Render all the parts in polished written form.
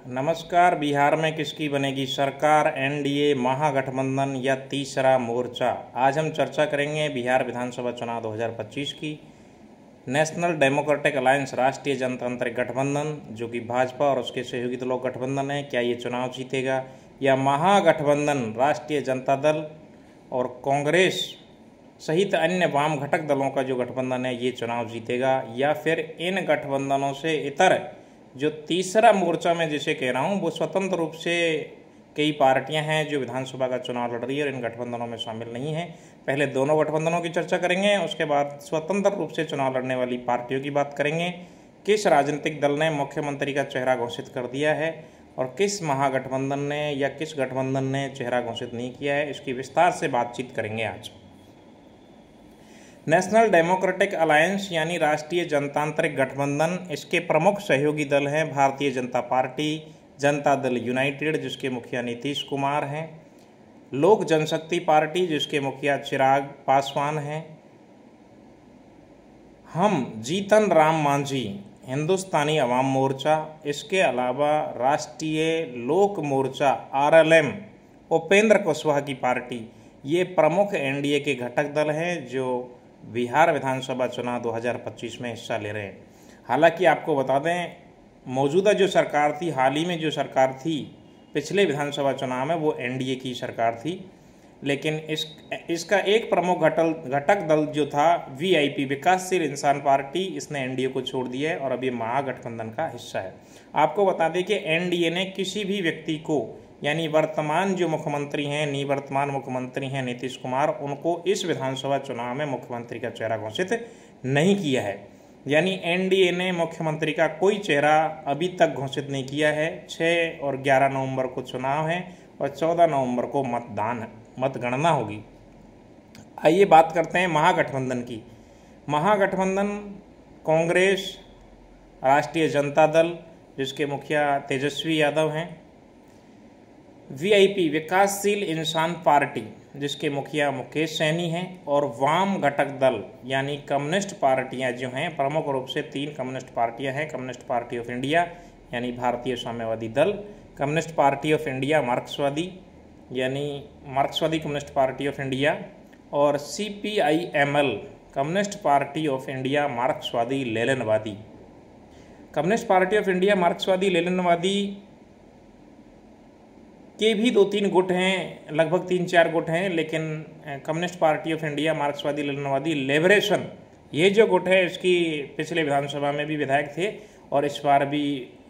नमस्कार। बिहार में किसकी बनेगी सरकार, एनडीए, महागठबंधन या तीसरा मोर्चा? आज हम चर्चा करेंगे बिहार विधानसभा चुनाव 2025 की। नेशनल डेमोक्रेटिक अलायंस, राष्ट्रीय जनतांत्रिक गठबंधन, जो कि भाजपा और उसके सहयोगी दलों का गठबंधन है, क्या ये चुनाव जीतेगा? या महागठबंधन, राष्ट्रीय जनता दल और कांग्रेस सहित अन्य वाम घटक दलों का जो गठबंधन है, ये चुनाव जीतेगा? या फिर इन गठबंधनों से इतर जो तीसरा मोर्चा मैं जिसे कह रहा हूँ, वो स्वतंत्र रूप से कई पार्टियां हैं जो विधानसभा का चुनाव लड़ रही है और इन गठबंधनों में शामिल नहीं है। पहले दोनों गठबंधनों की चर्चा करेंगे, उसके बाद स्वतंत्र रूप से चुनाव लड़ने वाली पार्टियों की बात करेंगे। किस राजनीतिक दल ने मुख्यमंत्री का चेहरा घोषित कर दिया है और किस महागठबंधन ने या किस गठबंधन ने चेहरा घोषित नहीं किया है, इसकी विस्तार से बातचीत करेंगे आज। नेशनल डेमोक्रेटिक अलायंस यानी राष्ट्रीय जनतांत्रिक गठबंधन, इसके प्रमुख सहयोगी दल हैं भारतीय जनता पार्टी, जनता दल यूनाइटेड जिसके मुखिया नीतीश कुमार हैं, लोक जनशक्ति पार्टी जिसके मुखिया चिराग पासवान हैं, हम जीतन राम मांझी हिंदुस्तानी अवाम मोर्चा, इसके अलावा राष्ट्रीय लोक मोर्चा आरएलएम उपेंद्र कुशवाहा की पार्टी, ये प्रमुख एनडीए के घटक दल हैं जो बिहार विधानसभा चुनाव 2025 में हिस्सा ले रहे हैं। हालांकि आपको बता दें, मौजूदा जो सरकार थी, हाल ही में जो सरकार थी पिछले विधानसभा चुनाव में, वो एनडीए की सरकार थी, लेकिन इसका एक प्रमुख घटक दल जो था वीआईपी, विकासशील इंसान पार्टी, इसने एनडीए को छोड़ दिया है और अब ये महागठबंधन का हिस्सा है। आपको बता दें कि एनडीए ने किसी भी व्यक्ति को, यानी वर्तमान जो मुख्यमंत्री हैं, निवर्तमान मुख्यमंत्री हैं नीतीश कुमार, उनको इस विधानसभा चुनाव में मुख्यमंत्री का चेहरा घोषित नहीं किया है। यानी एनडीए ने मुख्यमंत्री का कोई चेहरा अभी तक घोषित नहीं किया है। 6 और 11 नवंबर को चुनाव है और 14 नवंबर को मतगणना होगी। आइए बात करते हैं महागठबंधन की। महागठबंधन कांग्रेस, राष्ट्रीय जनता दल जिसके मुखिया तेजस्वी यादव हैं, वीआईपी विकासशील इंसान पार्टी जिसके मुखिया मुकेश सैनी हैं, और वाम घटक दल यानी कम्युनिस्ट पार्टियां जो हैं, प्रमुख रूप से 3 कम्युनिस्ट पार्टियां हैं। कम्युनिस्ट पार्टी ऑफ इंडिया यानी भारतीय साम्यवादी दल, कम्युनिस्ट पार्टी ऑफ इंडिया मार्क्सवादी यानी मार्क्सवादी कम्युनिस्ट पार्टी ऑफ इंडिया, और CPIML communist party of India मार्क्सवादी लेनिनवादी। कम्युनिस्ट पार्टी ऑफ इंडिया मार्क्सवादी लेनिनवादी के भी 2-3 गुट हैं, लगभग 3-4 गुट हैं, लेकिन कम्युनिस्ट पार्टी ऑफ इंडिया मार्क्सवादी लेनिनवादी लिबरेशन, ये जो गुट है, इसकी पिछले विधानसभा में भी विधायक थे और इस बार भी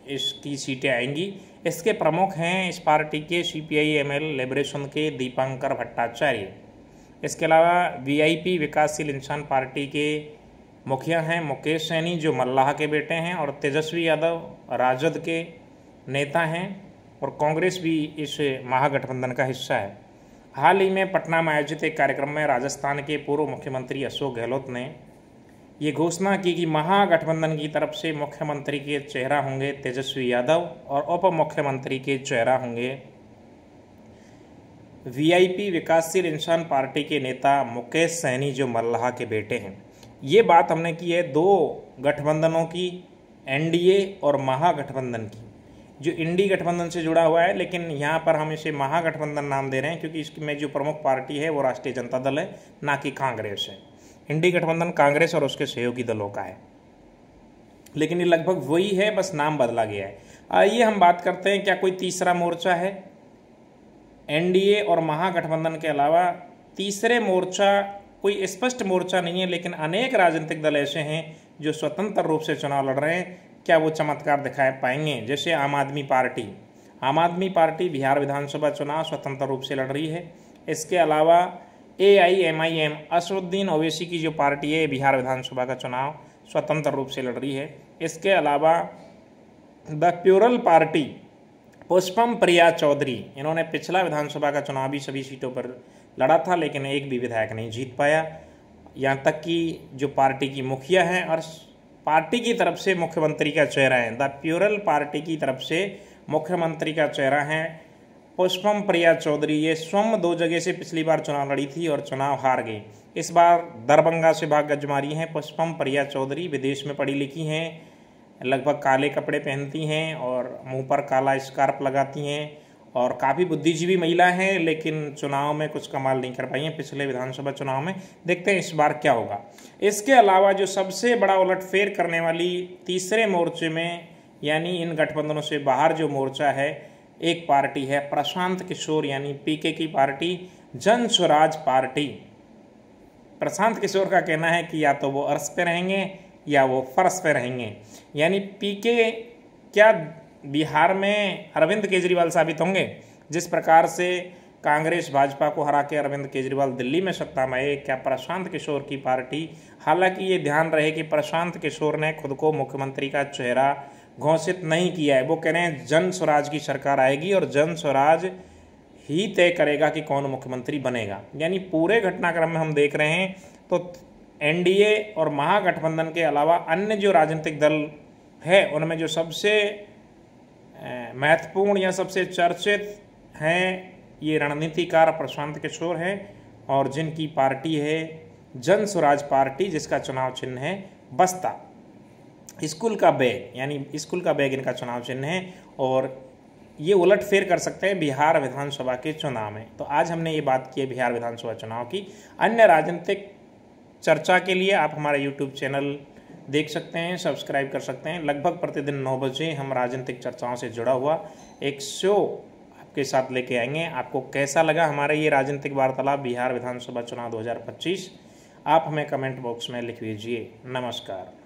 इसकी सीटें आएंगी। इसके प्रमुख हैं इस पार्टी के CPIML लिबरेशन के दीपांकर भट्टाचार्य। इसके अलावा वीआईपी विकासशील इंसान पार्टी के मुखिया हैं मुकेश सैनी जो मल्लाह के बेटे हैं, और तेजस्वी यादव राजद के नेता हैं, और कांग्रेस भी इस महागठबंधन का हिस्सा है। हाल ही में पटना में आयोजित एक कार्यक्रम में राजस्थान के पूर्व मुख्यमंत्री अशोक गहलोत ने ये घोषणा की कि महागठबंधन की तरफ से मुख्यमंत्री के चेहरा होंगे तेजस्वी यादव और उप मुख्यमंत्री के चेहरा होंगे वीआईपी विकासशील इंसान पार्टी के नेता मुकेश सैनी जो मल्लाह के बेटे हैं। ये बात हमने की है 2 गठबंधनों की, एनडीए और महागठबंधन की, जो इंडी गठबंधन से जुड़ा हुआ है, लेकिन यहाँ पर हम इसे महागठबंधन नाम दे रहे हैं क्योंकि इसमें जो प्रमुख पार्टी है वो राष्ट्रीय जनता दल है, ना कि कांग्रेस है। इंडी गठबंधन कांग्रेस और उसके सहयोगी दलों का है, लेकिन ये लगभग वही है, बस नाम बदला गया है। आइए हम बात करते हैं, क्या कोई तीसरा मोर्चा है? एनडीए और महागठबंधन के अलावा तीसरे मोर्चा, कोई स्पष्ट मोर्चा नहीं है, लेकिन अनेक राजनीतिक दल ऐसे हैं जो स्वतंत्र रूप से चुनाव लड़ रहे हैं। क्या वो चमत्कार दिखा पाएंगे? जैसे आम आदमी पार्टी बिहार विधानसभा चुनाव स्वतंत्र रूप से लड़ रही है। इसके अलावा AIMIM असदुद्दीन ओवैसी की जो पार्टी है, बिहार विधानसभा का चुनाव स्वतंत्र रूप से लड़ रही है। इसके अलावा the plural party Pushpam Priya Chaudhary, इन्होंने पिछला विधानसभा का चुनाव भी सभी सीटों पर लड़ा था, लेकिन एक भी विधायक नहीं जीत पाया। यहाँ तक कि जो पार्टी की मुखिया हैं और पार्टी की तरफ से मुख्यमंत्री का चेहरा है, द प्यूरल पार्टी की तरफ से मुख्यमंत्री का चेहरा है पुष्पम प्रिया चौधरी। ये स्वयं 2 जगह से पिछली बार चुनाव लड़ी थी और चुनाव हार गई। इस बार दरभंगा से भाग्य मारी हैं पुष्पम प्रिया चौधरी, विदेश में पढ़ी लिखी हैं, लगभग काले कपड़े पहनती हैं और मुंह पर काला स्कार्फ लगाती हैं और काफ़ी बुद्धिजीवी महिला हैं, लेकिन चुनाव में कुछ कमाल नहीं कर पाई हैं पिछले विधानसभा चुनाव में। देखते हैं इस बार क्या होगा। इसके अलावा जो सबसे बड़ा उलटफेर करने वाली तीसरे मोर्चे में, यानी इन गठबंधनों से बाहर जो मोर्चा है, एक पार्टी है प्रशांत किशोर यानी पीके की पार्टी, जन स्वराज पार्टी। प्रशांत किशोर का कहना है कि या तो वो अर्श पे रहेंगे या वो फर्श पे रहेंगे। यानी पीके क्या बिहार में अरविंद केजरीवाल साबित होंगे? जिस प्रकार से कांग्रेस भाजपा को हरा के अरविंद केजरीवाल दिल्ली में सत्ता में आए, क्या प्रशांत किशोर की पार्टी, हालांकि ये ध्यान रहे कि प्रशांत किशोर ने खुद को मुख्यमंत्री का चेहरा घोषित नहीं किया है। वो कह रहे हैं जन स्वराज की सरकार आएगी और जन स्वराज ही तय करेगा कि कौन मुख्यमंत्री बनेगा। यानी पूरे घटनाक्रम में हम देख रहे हैं तो एनडीए और महागठबंधन के अलावा अन्य जो राजनीतिक दल है उनमें जो सबसे महत्वपूर्ण या सबसे चर्चित हैं ये रणनीतिकार प्रशांत किशोर हैं और जिनकी पार्टी है जन स्वराज पार्टी, जिसका चुनाव चिन्ह है बस्ता। स्कूल का बैग, यानी स्कूल का बैग इनका चुनाव चिन्ह है और ये उलटफेर कर सकते हैं बिहार विधानसभा के चुनाव में। तो आज हमने ये बात की है बिहार विधानसभा चुनाव की। अन्य राजनीतिक चर्चा के लिए आप हमारा यूट्यूब चैनल देख सकते हैं, सब्सक्राइब कर सकते हैं। लगभग प्रतिदिन 9 बजे हम राजनीतिक चर्चाओं से जुड़ा हुआ एक शो आपके साथ लेके आएंगे। आपको कैसा लगा हमारा ये राजनीतिक वार्तालाप बिहार विधानसभा चुनाव 2025? आप हमें कमेंट बॉक्स में लिख दीजिए। नमस्कार।